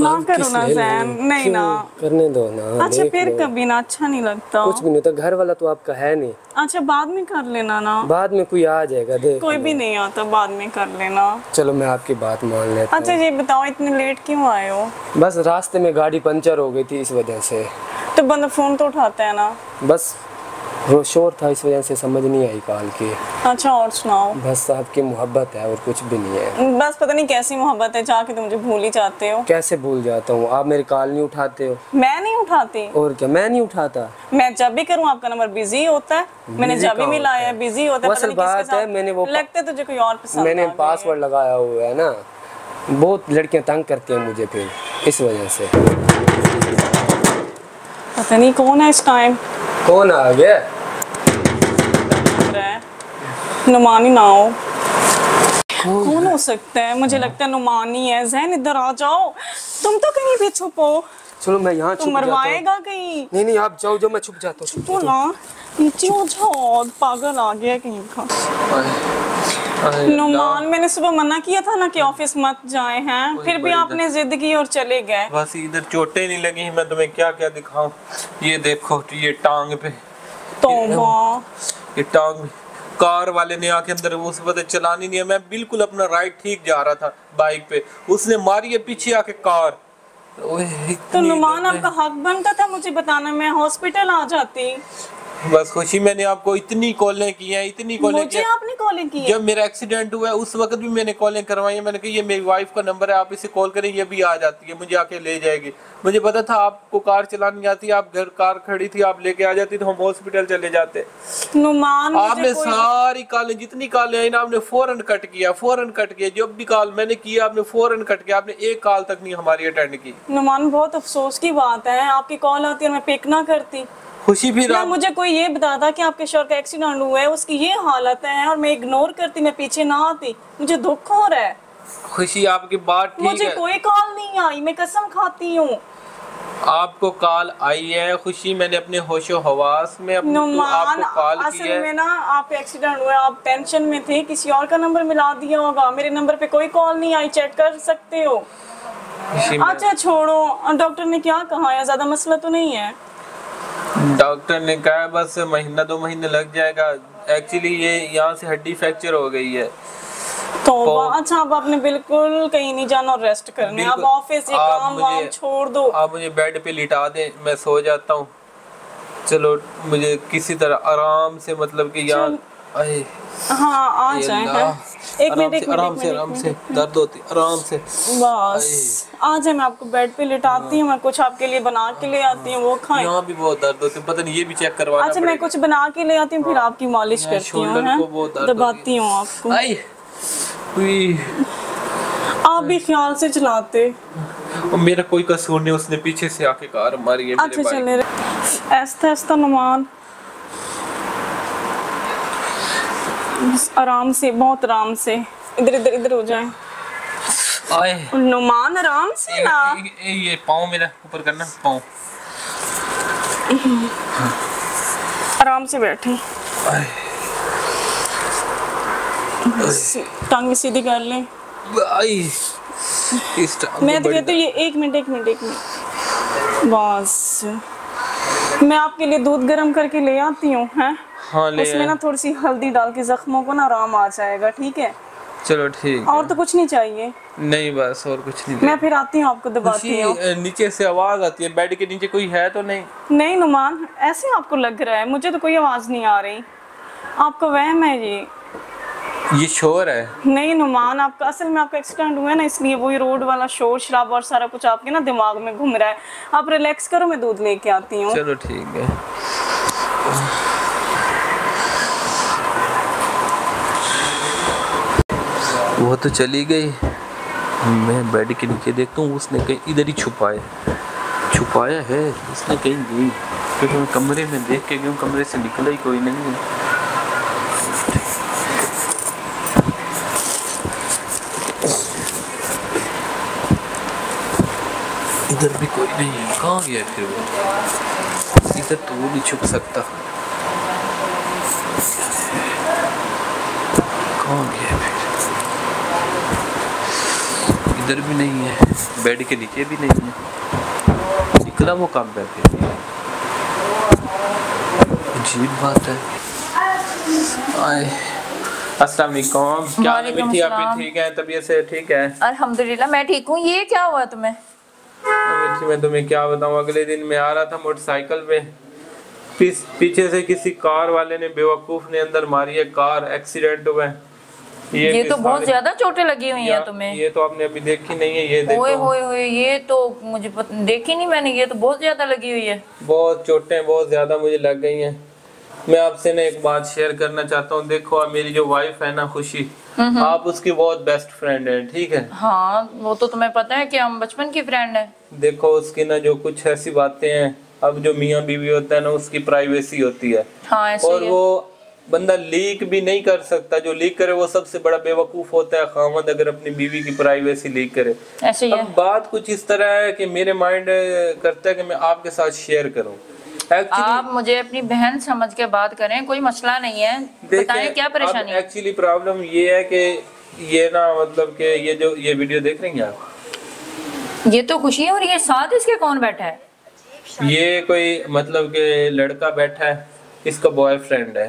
ना करो ना जैन, नहीं ना करने दो ना। अच्छा फिर कभी ना, अच्छा नहीं लगता। कुछ भी नहीं तो घर वाला तो आपका है नहीं। अच्छा बाद में कर लेना ना। बाद में कोई आ जाएगा, देख कोई भी नहीं आता, बाद में कर लेना। चलो मैं आपकी बात मान लेता हूँ। अच्छा ये बताओ इतने लेट क्यों आए हो? बस रास्ते में गाड़ी पंचर हो गई थी इस वजह से। तो बंदा फोन तो उठाता है ना। बस वो शोर था इस वजह से समझ नहीं आई कॉल की। अच्छा और सुनाओ। बस आपकी मोहब्बत है और कुछ भी नहीं है। बस पता नहीं कैसी मोहब्बत है, जाके तुम मुझे भूल ही जाते हो। कैसे भूल जाता हूँ, आप मेरी कॉल नहीं उठाते हो। मैं नहीं उठाती। और क्या, मैं नहीं उठाता। मैं जब भी करूँ आपका नंबर बिजी होता है। मैंने जब भी मिलाया है बिजी होता है। असल बात है मैंने वो लगता है तुझे कोई और पसंद। मैंने पासवर्ड लगाया हुआ है ना, बहुत लड़कियां तंग करती हैं मुझे फिर इस वजह से। पता नहीं कौन है इस टाइम। कौन आ गया? नुमानी ना हो। कौन हो सकता है? मुझे लगता है नुमानी है। जैन इधर आ जाओ, तुम तो कहीं भी छुपो। चलो मैं यहाँ छुप मरवाएगा कहीं। नहीं आप जाओ मैं छुप जाता हूँ। छुपो ना, नीचे हो जाओ। पागल आ गया कहीं का। नुमान मैंने सुबह मना किया था ना कि ऑफिस मत जाए हैं, फिर भी आपने जिद की और चले गए। बस इधर चोटें नहीं लगी, मैं तुम्हें क्या क्या दिखाऊं। ये देखो ये टांग पे, तो ये टांग कार वाले ने आके अंदर उस वक्त चलानी नहीं है। मैं बिल्कुल अपना राइट ठीक जा रहा था बाइक पे, उसने मारी है पीछे आके कार। तो नुमान आपका हक बनता था मुझे बताना, मैं हॉस्पिटल आ जाती। बस खुशी मैंने आपको इतनी कॉलें की हैं, इतनी कॉलें की हैं। आपने कॉलें की? जब मेरा एक्सीडेंट हुआ है उस वक्त भी मैंने कॉलें करवाई है। मैंने कहा ये मेरी वाइफ का नंबर है, आप इसे कॉल करें, ये भी आ जाती है, मुझे आके ले जाएगी। मुझे पता था आपको कार चलानी आती है, आप घर कार खड़ी थी, आप लेके आ जाती तो हम हॉस्पिटल चले जाते। नुमान आपने सारी कॉलें, जितनी कॉलें आई ना, आपने फौरन कट किया, फौरन कट किया। जब भी कॉल मैंने किया आपने फौरन कट किया, आपने एक कॉल तक नहीं हमारी अटेंड की। नुमान बहुत अफसोस की बात है, आपकी कॉल आती है मैं पिक ना करती। खुशी भी मुझे कोई ये बताता कि आपके शोहर का एक्सीडेंट हुआ है, उसकी ये हालत है, और मैं इग्नोर करती, मैं पीछे ना आती। मुझे दुख हो रहा है। खुशी आपकी बात ठीक है, मुझे कोई कॉल नहीं आई, मैं कसम खाती हूँ। आपको कॉल आई है खुशी, मैंने अपने होशो हवास में अपने आपको कॉल की है। असल में ना आपका एक्सीडेंट हुआ, आप टेंशन में थे, किसी और का नंबर मिला दिया होगा, मेरे नंबर पे कोई कॉल नहीं आई, चेक कर सकते हो। अच्छा छोड़ो, डॉक्टर ने क्या कहा है, ज्यादा मसला तो नहीं है? डॉक्टर ने कहा बस महीना 2 महीने लग जाएगा। एक्चुअली ये यहाँ से हड्डी फ्रैक्चर हो गई है तो अच्छा अब आपने बिल्कुल कहीं नहीं जाना और रेस्ट करने, अब ऑफिस ये काम वाम छोड़ दो। आप मुझे बेड पे लिटा दें, मैं सो जाता हूँ। चलो मुझे किसी तरह आराम से, मतलब कि यहाँ हाँ आ जाए। एक मिनट आराम से दर्द होती, आराम से बस आ जाए। मैं आपको बेड पे लिटाती हूँ, मैं कुछ आपके लिए बना के ले आती हूँ, वो खाएं। यहाँ भी बहुत दर्द होती है, पता नहीं ये भी चेक करवाना। अच्छा मैं कुछ बना के ले आती हूँ, फिर आपकी मालिश करती हूँ, दबाती हूँ आपको। आप भी ख्याल से चलाते। मेरा कोई कसूर नहीं, उसने पीछे से आके कार मारी है। अच्छा चले ऐसा ऐसा नुमान, आराम से, बहुत आराम से, इधर इधर इधर हो जाए। नुमान आराम से ना, ये पाँव मेरा ऊपर करना, पाँव आराम से बैठे, टांग सीधी कर लें। मैं तो कहती हूँ ये एक मिनट बस, मैं आपके लिए दूध गर्म करके ले आती हूँ। हैं हाँ, उसमें ना थोड़ी सी हल्दी डाल के जख्मों को ना आराम आ जाएगा, ठीक है? चलो ठीक। और तो कुछ नहीं चाहिए? नहीं बस और कुछ नहीं। मैं फिर आती हूँ, आपको दबाती हूँ। नीचे से आवाज आती है, बेड के नीचे कोई है तो नहीं? नहीं नुमान, ऐसे आपको लग रहा है, मुझे तो कोई आवाज नहीं आ रही, आपको वहम है ये शोर है। नहीं नुमान, आपका असल में आपका एक्सीडेंट हुआ है ना, इसलिए वही रोड वाला शोर शराबा और सारा कुछ आपके ना दिमाग में घूम रहा है। आप रिलैक्स करो, मैं दूध लेके आती हूँ। चलो ठीक है। वो तो चली गई, मैं बेड के नीचे देखता हूँ, उसने कहीं इधर ही छुपाया है उसने कहीं गई, क्योंकि मैं कमरे में देख के गया, कमरे से निकला ही कोई नहीं है। इधर भी कोई नहीं है, कहाँ गया फिर वो? इधर तो वो नहीं छुप सकता, कहाँ गया फिर? इधर भी नहीं है, बेड के नीचे भी नहीं है, निकला वो काम करके। अजीब बात है। आए, अस्सलाम वालेकुम। क्या मिठी, आप भी ठीक हैं? तबीयत से ठीक है? अल्हम्दुलिल्लाह मैं ठीक हूँ। ये क्या हुआ तुम्हें? मिठी मैं तुम्हें क्या बताऊँ, अगले दिन मैं आ रहा था मोटरसाइकिल पे, पीछे से किसी कार वाले ने, बेवकूफ ने अंदर मारी है कार, एक्सीडेंट हुआ है। ये तो बहुत ज्यादा चोटें लगी हुई हैं तुम्हें। ये तो आपने अभी देखी नहीं है, ये देखो। ओए होए होए, ये तो मुझे देखी नहीं मैंने, ये तो बहुत ज्यादा लगी हुई है। बहुत चोटें बहुत ज्यादा मुझे लग गई हैं। मैं आपसे ना एक बात शेयर करना चाहता हूँ। देखो आप मेरी जो वाइफ है ना खुशी, आप उसकी बहुत बेस्ट फ्रेंड है, ठीक है? हाँ वो तो तुम्हें पता है कि हम बचपन की फ्रेंड है। देखो उसकी ना जो कुछ ऐसी बातें हैं, अब जो मियाँ बीवी होता है ना उसकी प्राइवेसी होती है। हाँ ऐसे और वो बंदा लीक भी नहीं कर सकता, जो लीक करे वो सबसे बड़ा बेवकूफ होता है खामद, अगर अपनी बीवी की प्राइवेसी लीक करे। ऐसे ही है। अब बात कुछ इस तरह है कि मेरे माइंड करता है कि मैं आपके साथ शेयर करूं। आप मुझे अपनी बहन समझ के बात करें, कोई मसला नहीं है, बताएं क्या परेशानी है। एक्चुअली प्रॉब्लम ये है कि ये ना मतलब कि ये जो ये वीडियो देख रही हैं आप, ये तो खुशी है, और ये साथ इसके कौन बैठा है? ये कोई मतलब कि लड़का बैठा है, इसका बॉयफ्रेंड है।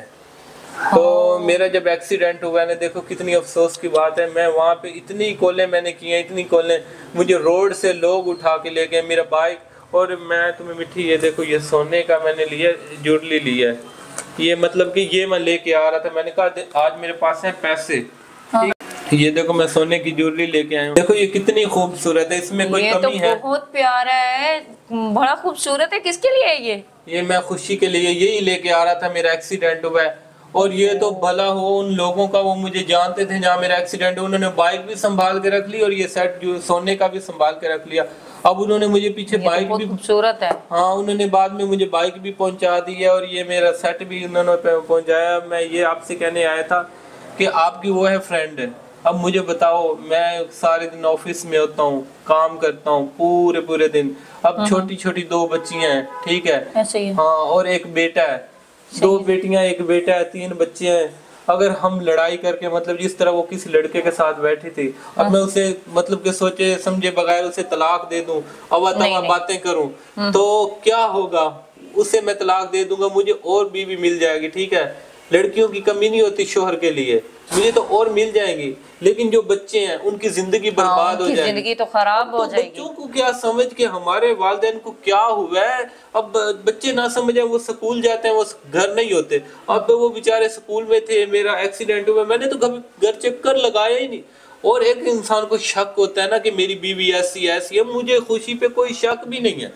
तो मेरा जब एक्सीडेंट हुआ है ना, देखो कितनी अफसोस की बात है, मैं वहाँ पे इतनी कॉलें मैंने की हैं, इतनी कॉलें, मुझे रोड से लोग उठा के ले गए, मेरा बाइक। और मैं तुम्हें मिठी ये देखो, ये सोने का मैंने लिया, ज्वेलरी लिया है, ये मतलब कि ये मैं लेके आ रहा था, मैंने कहा आज मेरे पास है पैसे। हाँ। ये देखो मैं सोने की ज्वेलरी लेके आया हूँ, देखो ये कितनी खूबसूरत है, इसमें कोई कमी है? बहुत प्यारा है, बड़ा खूबसूरत है। किसके लिए है ये मैं खुशी के लिए यही लेके आ रहा था, मेरा एक्सीडेंट हुआ है। और ये तो भला हो उन लोगों का, वो मुझे जानते थे जहाँ मेरा एक्सीडेंट हुआ, उन्होंने बाइक भी संभाल के रख ली और ये सेट जो सोने का भी संभाल के रख लिया। अब उन्होंने मुझे पीछे बाइक भी, खूबसूरत है। हाँ उन्होंने बाद में मुझे बाइक भी पहुंचा दी है, और ये मेरा सेट भी उन्होंने पहुंचाया। मैं ये आपसे कहने आया था कि आपकी वो है फ्रेंड है। अब मुझे बताओ, मैं सारे दिन ऑफिस में होता हूँ, काम करता हूँ पूरे दिन। अब छोटी छोटी 2 बच्चियां हैं, ठीक है? ऐसे ही है। हाँ, और एक बेटा है, 2 बेटियां एक बेटा है, 3 बच्चे हैं। अगर हम लड़ाई करके मतलब जिस तरह वो किसी लड़के के साथ बैठी थी, अब मैं उसे मतलब के सोचे समझे बगैर उसे तलाक दे दूं, अवा तवा बातें करूं, तो क्या होगा? उसे मैं तलाक दे दूंगा, मुझे और बीवी मिल जाएगी, ठीक है? लड़कियों की कमी नहीं होती शोहर के लिए, मुझे तो और मिल जाएंगी, लेकिन जो बच्चे हैं उनकी जिंदगी बर्बाद हो जाएगी, जिंदगी तो खराब हो जाएगी। बच्चों को क्या समझ के हमारे वालिदैन को क्या हुआ है, अब बच्चे ना समझे, वो स्कूल जाते हैं, वो घर नहीं होते। अब वो बेचारे स्कूल में थे, मेरा एक्सीडेंट हुआ, मैंने तो कभी घर चक्कर लगाया ही नहीं। और एक इंसान को शक होता है ना कि मेरी बीवी ऐसी है, मुझे खुशी पे कोई शक भी नहीं है,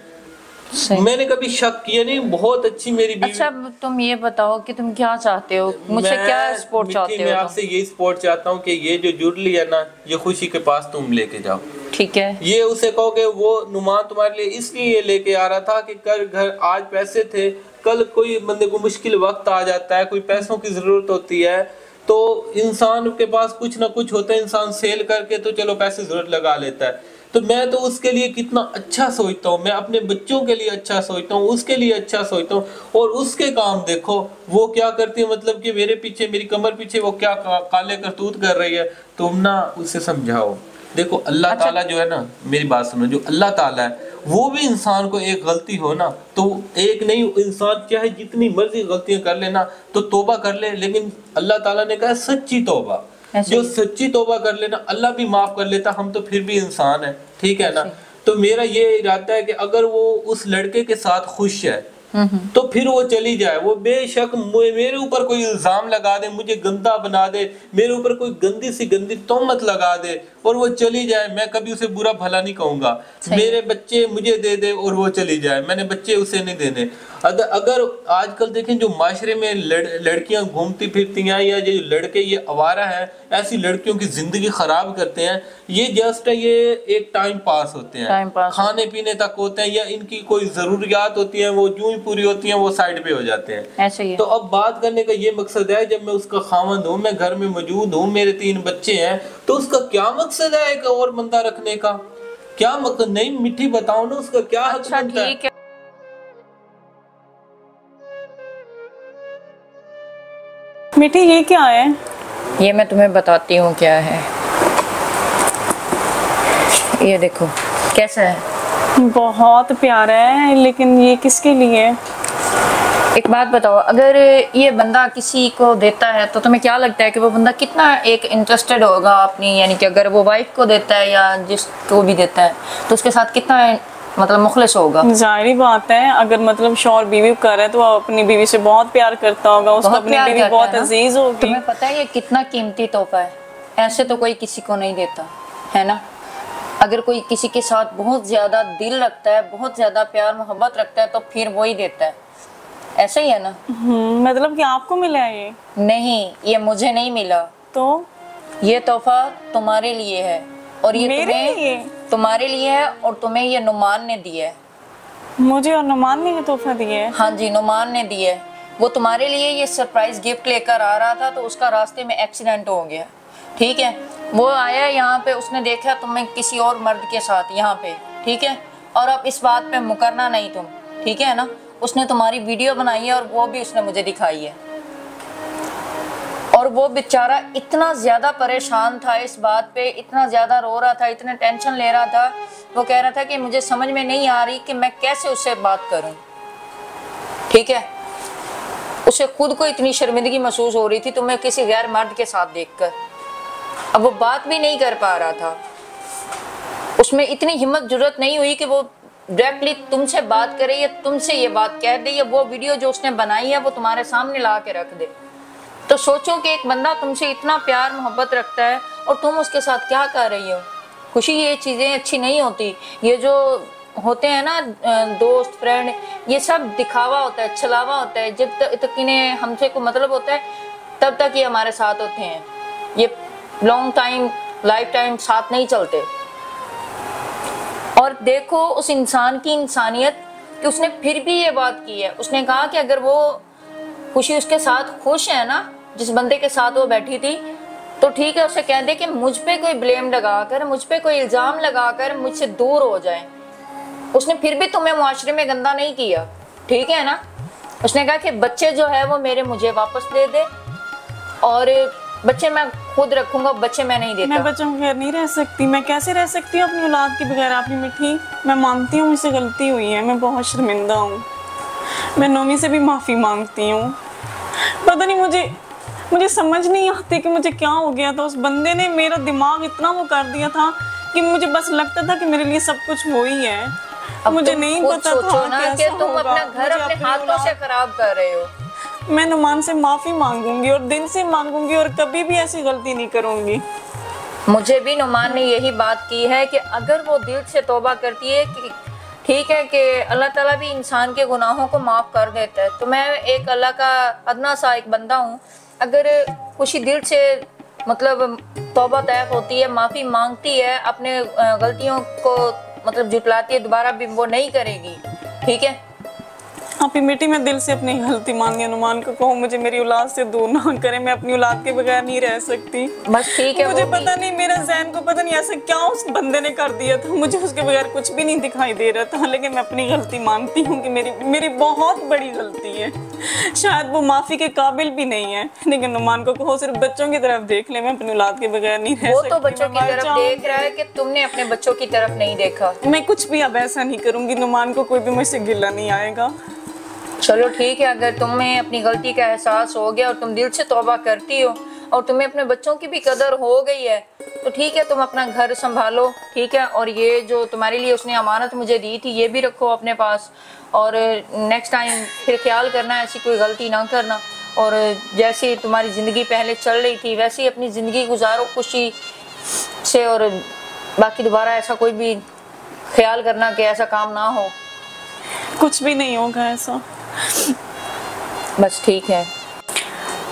मैंने कभी शक किया नहीं, बहुत अच्छी मेरी बीवी। अच्छा तुम ये बताओ कि तुम क्या चाहते हो, मुझसे क्या सपोर्ट चाहते हो? मैं आपसे यही सपोर्ट चाहता हूँ कि ये जो जुड़ली है ना, ये खुशी के पास तुम लेके जाओ, ठीक है? ये उसे कहो कि वो नुमान तुम्हारे लिए इसलिए लेके आ रहा था कि कल घर आज पैसे थे, कल कोई बंदे को मुश्किल वक्त आ जाता है, कोई पैसों की जरूरत होती है, तो इंसान के पास कुछ ना कुछ होता है, इंसान सेल करके तो चलो पैसे जरूरत लगा लेता है। तो मैं तो उसके लिए कितना अच्छा सोचता हूँ, मैं अपने बच्चों के लिए अच्छा सोचता हूँ, उसके लिए अच्छा सोचता हूँ। और उसके काम देखो वो क्या करती है, मतलब कि मेरे पीछे, मेरी कमर पीछे वो क्या काले करतूत कर रही है। तुम ना उसे समझाओ। देखो अल्लाह ताला जो है ना, मेरी बात सुनो, जो अल्लाह ताला है वो भी इंसान को एक गलती हो ना, तो एक नहीं, इंसान चाहे जितनी मर्जी गलतियां कर लेना तो तौबा कर ले, लेकिन अल्लाह ताला ने कहा सच्ची तौबा, जो सच्ची तौबा कर लेना अल्लाह भी माफ कर लेता, हम तो फिर भी इंसान है, ठीक है ना? तो मेरा ये इरादा है कि अगर वो उस लड़के के साथ खुश है तो फिर वो चली जाए। वो बेशक मेरे ऊपर कोई इल्जाम लगा दे, मुझे गंदा बना दे, मेरे ऊपर कोई गंदी सी गंदी तोहमत लगा दे और वो चली जाए, मैं कभी उसे बुरा भला नहीं कहूंगा। मेरे बच्चे मुझे दे दे और वो चली जाए, मैंने बच्चे उसे नहीं देने। अगर आजकल देखें जो माशरे में लड़कियां घूमती फिरती हैं या जो लड़के ये आवारा हैं, ऐसी लड़कियों की जिंदगी खराब करते हैं, ये जस्ट ये एक टाइम पास होते हैं, खाने पीने तक होते हैं, या इनकी कोई जरूरियात होती है वो यूं ही पूरी होती हैं, वो साइड पे हो जाते हैं। ऐसे ही है। तो अब बात करने का ये मकसद है, जब मैं उसका खामंद हूँ, मैं घर में मौजूद हूँ, मेरे 3 बच्चे हैं, तो उसका क्या मकसद है एक और बंदा रखने का? क्या मकसद? नहीं मिठी बताओ ना, उसका क्या हक बनता है? मिठी ये क्या है? ये मैं तुम्हें बताती हूँ क्या है। ये देखो कैसा है, बहुत प्यारा है, लेकिन ये किसके लिए है? एक बात बताओ, अगर ये बंदा किसी को देता है तो तुम्हें क्या लगता है कि वो बंदा कितना एक इंटरेस्टेड होगा अपनी, यानी कि अगर वो वाइफ को देता है या जिसको भी देता है तो उसके साथ कितना मतलब मुखलिस होगा। जाहिर बात है, अगर मतलब शौहर बीवी कर रहा है तो वो अपनी बीवी से बहुत प्यार करता होगा, उसको अपनी बीवी बहुत अजीज होगी। तुम्हें पता है ये कितना कीमती तोहफा है, ऐसे तो कोई किसी को नहीं देता है ना। अगर कोई किसी के साथ बहुत ज्यादा दिल रखता है, बहुत ज्यादा प्यार मोहब्बत रखता है तो फिर वो ही देता है, ऐसा ही है ना। मतलब कि आपको मिला है ये? नहीं, ये मुझे नहीं मिला। तो ये तोहफा तुम्हारे लिए है और ये तुम्हारे लिए है और तुम्हें ये नुमान ने दिया है। मुझे और नुमान ने ये तोहफा दिया है? हाँ जी, नुमान ने दिया है। वो तुम्हारे लिए ये सरप्राइज गिफ्ट लेकर आ रहा था तो उसका रास्ते में एक्सीडेंट हो गया, ठीक है। वो आया यहाँ पे, उसने देखा तुम्हें किसी और मर्द के साथ यहाँ पे, ठीक है। और अब इस बात पे मुकरना नहीं तुम, ठीक है ना। उसने तुम्हारी वीडियो बनाई है और वो भी उसने मुझे दिखाई है। और वो बेचारा इतना ज्यादा परेशान था इस बात पे, इतना ज्यादा रो रहा था, इतना टेंशन ले रहा था। वो कह रहा था कि मुझे समझ में नहीं आ रही कि मैं कैसे उससे बात करूं, ठीक है। उसे खुद को इतनी शर्मिंदगी महसूस हो रही थी तुम्हें किसी गैर मर्द के साथ देखकर। अब वो बात भी नहीं कर पा रहा था, उसमें इतनी हिम्मत जरूरत नहीं हुई कि वो डायरेक्टली तुमसे बात करे या तुमसे ये बात कह दे या वो वीडियो जो उसने बनाई है वो तुम्हारे सामने ला के रख दे। तो सोचो कि एक बंदा तुमसे इतना प्यार मोहब्बत रखता है और तुम उसके साथ क्या कर रही हो। खुशी, ये चीज़ें अच्छी नहीं होती। ये जो होते हैं ना दोस्त फ्रेंड, ये सब दिखावा होता है, छलावा होता है। जब तक इन्हें हमसे कोई मतलब होता है तब तक ये हमारे साथ होते हैं। ये लॉन्ग टाइम लाइफ टाइम साथ नहीं चलते। और देखो उस इंसान की इंसानियत कि उसने फिर भी ये बात की है। उसने कहा कि अगर वो खुशी उसके साथ खुश है ना, जिस बंदे के साथ वो बैठी थी, तो ठीक है, उसे कह दे कि मुझ पे कोई ब्लेम लगाकर, मुझ पे कोई इल्जाम लगाकर मुझसे दूर हो जाए। उसने फिर भी तुम्हें मुआशरे में गंदा नहीं किया, ठीक है ना। उसने कहा कि बच्चे जो है वो मुझे वापस दे दे और बच्चे मैं खुद रखूंगा, बच्चे मैं नहीं देता। मैं बच्चों के बगैर नहीं रह सकती। मैं कैसे रह सकती हूँ अपनी औलाद के बगैर? आपकी मिठी, मैं मानती हूँ मुझसे गलती हुई है, मैं बहुत शर्मिंदा हूँ। मैं नोमी से भी माफ़ी मांगती हूँ। पता नहीं मुझे समझ नहीं आती कि मुझे क्या हो गया था। उस बंदे ने मेरा दिमाग इतना वो कर दिया था कि मुझे बस लगता था कि मेरे लिए सब कुछ हो ही है। मुझे नहीं पता था ना कि तुम अपना घर अपने हाथों से खराब कर रहे हो। मैं नुमान से माफ़ी मांगूंगी और दिल से मांगूंगी और कभी भी ऐसी गलती नहीं करूंगी। मुझे भी नुमान ने यही बात की है कि अगर वो दिल से तौबा करती है कि ठीक है कि अल्लाह ताला भी इंसान के गुनाहों को माफ़ कर देता है, तो मैं एक अल्लाह का अदना सा एक बंदा हूँ। अगर खुशी दिल से मतलब तौबा तैब होती है, माफ़ी मांगती है, अपने गलतियों को मतलब जुटलाती है, दोबारा भी वो नहीं करेगी, ठीक है। आपकी बेटी, मैं दिल से अपनी गलती माननी अनुमान को कहूँ, मुझे मेरी औलाद से दूर ना करे। मैं अपनी औलाद के बगैर नहीं रह सकती। बस ठीक है। मुझे पता नहीं, मेरा ज़हन को पता नहीं ऐसा क्या उस बंदे ने कर दिया था। मुझे उसके बगैर कुछ भी नहीं दिखाई दे रहा था, लेकिन मैं अपनी गलती मानती हूँ कि मेरी बहुत बड़ी गलती है। शायद वो माफ़ी के काबिल भी नहीं है, लेकिन अनुमान को कहो सिर्फ बच्चों की तरफ देख ले, मैं अपनी औलाद के बगैर नहीं रह सकती। वो तो बच्चों की तरफ देख रहा है कि तुमने अपने बच्चों की तरफ नहीं देखा। मैं कुछ भी अब ऐसा नहीं करूँगी, नुमान को कोई भी मुझसे गिला नहीं आएगा। चलो ठीक है, अगर तुम्हें अपनी गलती का एहसास हो गया और तुम दिल से तौबा करती हो और तुम्हें अपने बच्चों की भी कदर हो गई है, तो ठीक है, तुम अपना घर संभालो, ठीक है। और ये जो तुम्हारे लिए उसने अमानत मुझे दी थी, ये भी रखो अपने पास। और नेक्स्ट टाइम फिर ख्याल करना, ऐसी कोई गलती ना करना। और जैसे तुम्हारी ज़िंदगी पहले चल रही थी वैसे ही अपनी ज़िंदगी गुजारो खुशी से। और बाकी दोबारा ऐसा कोई भी ख्याल करना कि ऐसा काम ना हो। कुछ भी नहीं होगा ऐसा। बस ठीक है।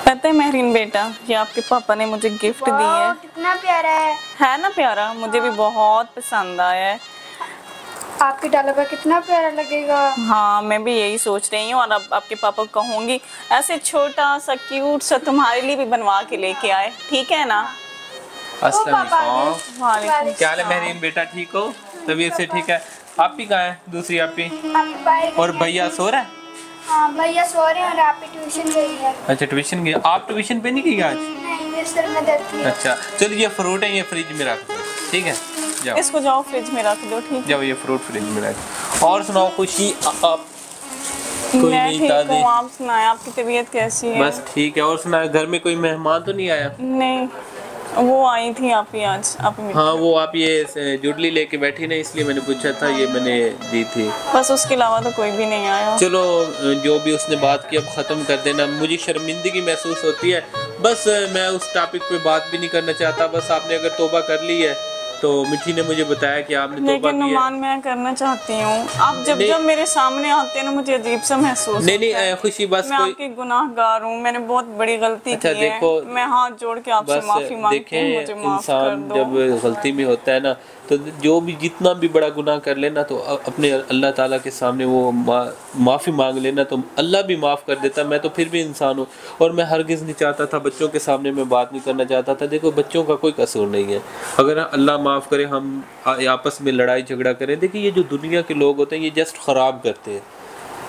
पता है महरीन बेटा, ये आपके पापा ने मुझे गिफ्ट दी है। कितना प्यारा है ना प्यारा? मुझे भी बहुत पसंद आया है। आपके डाला पर कितना प्यारा लगेगा। हाँ, मैं भी यही सोच रही हूँ। और अब आपके पापा को कहूँगी ऐसे छोटा सा क्यूट सा तुम्हारे लिए भी बनवा के लेके आए, ठीक है ना? अस्सलाम वालेकुम। क्या हाल है महरीन बेटा, ठीक हो? तबीयत से ठीक है? आप भी कहाँ है? दूसरी आप भी? और भैया सो रहा है? हाँ, भैया सो रहे हैं और आप ट्यूशन गई है। अच्छा, ट्यूशन गई। आप ट्यूशन पे नहीं गई आज? नहीं, मेरे सर में दर्द थी। अच्छा, चलो ये फ्रूट है, ये फ्रिज में रख दो, ठीक है। जाओ। इसको जाओ फ्रिज में रख दो, ठीक है? जाओ ये फ्रूट फ्रिज में रख। और सुनाओ खुशी, आप कोई मैं नहीं ठीक ताज़ी? हूँ, आप सुनाएं, आपकी तबीयत कैसी है? बस ठीक है। और सुनाए, घर में कोई मेहमान तो नहीं आया? नहीं, वो आई थी आप ही आज, आप ही हाँ, वो आप ये जुडली लेके बैठी ना, इसलिए मैंने पूछा था, ये मैंने दी थी। बस उसके अलावा तो कोई भी नहीं आया। चलो जो भी उसने बात की अब ख़त्म कर देना। मुझे शर्मिंदगी महसूस होती है, बस मैं उस टॉपिक पे बात भी नहीं करना चाहता। बस आपने अगर तौबा कर ली है तो मिठी ने मुझे बताया कि आपने तौबा लेकिन की है। नुमान मैं करना चाहती हूँ, आप जब जब मेरे सामने आते हैं ना मुझे अजीब सा महसूस नहीं होता है। खुशी, बस मैं कोई आपकी गुनाहगार हूँ, मैंने बहुत बड़ी गलती अच्छा, की है। देखो, मैं हाथ जोड़ के आपसे माफी मांगती हूँ, मुझे माफ कर इंसान दो। जब गलती में होता है ना, तो जो भी जितना भी बड़ा गुनाह कर लेना तो अपने अल्लाह ताला के सामने वो माफ़ी मांग लेना तो अल्लाह भी माफ़ कर देता। मैं तो फिर भी इंसान हूँ और मैं हरगिज़ नहीं चाहता था, बच्चों के सामने मैं बात नहीं करना चाहता था। देखो बच्चों का कोई कसूर नहीं है, अगर अल्लाह माफ़ करे हम आपस में लड़ाई झगड़ा करें। देखिए ये जो दुनिया के लोग होते हैं ये जस्ट ख़राब करते हैं,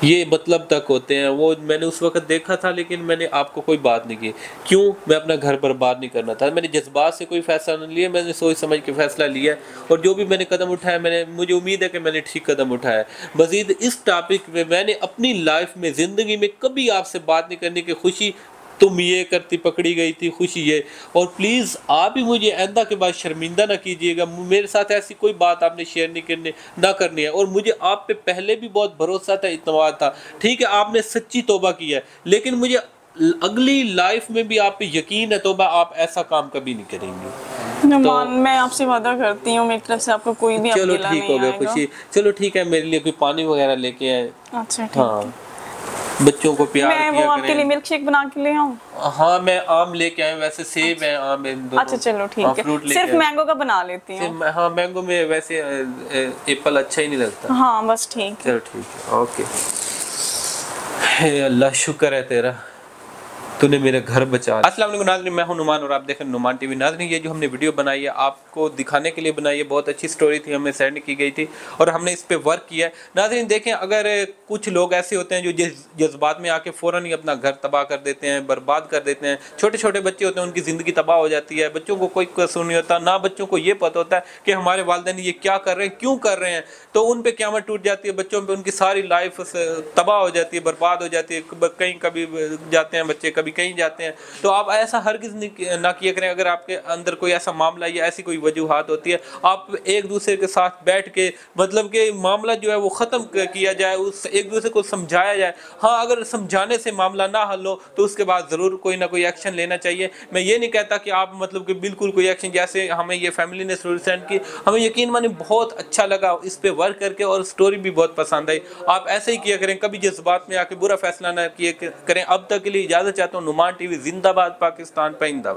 ये मतलब तक होते हैं। वो मैंने उस वक्त देखा था, लेकिन मैंने आपको कोई बात नहीं की। क्यों? मैं अपना घर बर्बाद नहीं करना था। मैंने जज्बात से कोई फैसला नहीं लिया, मैंने सोच समझ के फैसला लिया और जो भी मैंने कदम उठाया, मुझे उम्मीद है कि मैंने ठीक कदम उठाया। मज़ीद इस टॉपिक में मैंने अपनी लाइफ में ज़िंदगी में कभी आपसे बात नहीं करने की खुशी तुम ये करती पकड़ी गई थी, खुशी ये। और प्लीज़ आप भी मुझे आइंदा के बाद शर्मिंदा ना कीजिएगा, मेरे साथ ऐसी कोई बात आपने शेयर नहीं करनी है। और मुझे आप पे पहले भी बहुत भरोसा था, इत्मीनान था। ठीक है, आपने सच्ची तौबा की है, लेकिन मुझे अगली लाइफ में भी आप पे यकीन है तौबा आप ऐसा काम कभी नहीं करेंगी। नुमान मैं आपसे वादा करती हूँ मेरी तरफ से आपको कोई भी चलो अकेला ठीक नहीं हो गया आएगा। खुशी, चलो ठीक है, मेरे लिए कोई पानी वगैरह लेके आए। अच्छा ठीक हाँ, है। बच्चों को प्यार मैं किया वो आपके लिए करें। मिल्क शेक बना के ले आऊँ? हाँ, मैं आम लेके आया, वैसे सेब है, आम है दोनों। अच्छा चलो ठीक हाँ, है, फ्रूट लेके सिर्फ आए। मैंगो का बना लेती हूँ। हाँ, मैंगो में वैसे एप्पल अच्छा ही नहीं लगता। हाँ बस ठीक है। चलो ठीक है, ओके। हे अल्लाह, शुक्र है तेरा, तूने मेरे घर बचा। अस्सलाम वालेकुम नाज़रीन, मैं हूं नुमान और आप देख रहे हैं नुमान टीवी। नाज़रीन ये जो हमने वीडियो बनाई है आपको दिखाने के लिए बनाई है, बहुत अच्छी स्टोरी थी, हमें सेंड की गई थी और हमने इस पे वर्क किया है। नाज़रीन देखें, अगर कुछ लोग ऐसे होते हैं जो जज्बात में आके फ़ौरन ही अपना घर तबाह कर देते हैं, बर्बाद कर देते हैं। छोटे छोटे बच्चे होते हैं, उनकी ज़िंदगी तबाह हो जाती है, बच्चों को कोई कसूर नहीं होता, ना बच्चों को ये पता होता है कि हमारे वालिदैन ये क्या कर रहे हैं, क्यों कर रहे हैं, तो उन पर क़यामत टूट जाती है, बच्चों पर उनकी सारी लाइफ तबाह हो जाती है, बर्बाद हो जाती है। कहीं कभी जाते हैं बच्चे, कभी कहीं जाते हैं। तो आप ऐसा हरगिज़ ना किया करें। अगर आपके अंदर कोई ऐसा मामला या ऐसी कोई वजूहात होती है, आप एक दूसरे के साथ बैठ के मतलब कि मामला जो है वो ख़त्म किया जाए, उस एक दूसरे को समझाया जाए। हाँ, अगर समझाने से मामला ना हल हो तो उसके बाद ज़रूर कोई ना कोई एक्शन लेना चाहिए। मैं ये नहीं कहता कि आप मतलब कि बिल्कुल कोई एक्शन, जैसे हमें ये फैमिली ने स्टोरी सेंड की, हमें यकीन माने बहुत अच्छा लगा इस पर वर्क करके और स्टोरी भी बहुत पसंद आई। आप ऐसे ही किया करें, कभी जज्बात में आके बुरा फैसला ना किया करें। अब तक के लिए इजाज़त चाहता हूँ। नुमान टीवी जिंदाबाद, पाकिस्तान जिंदाबाद।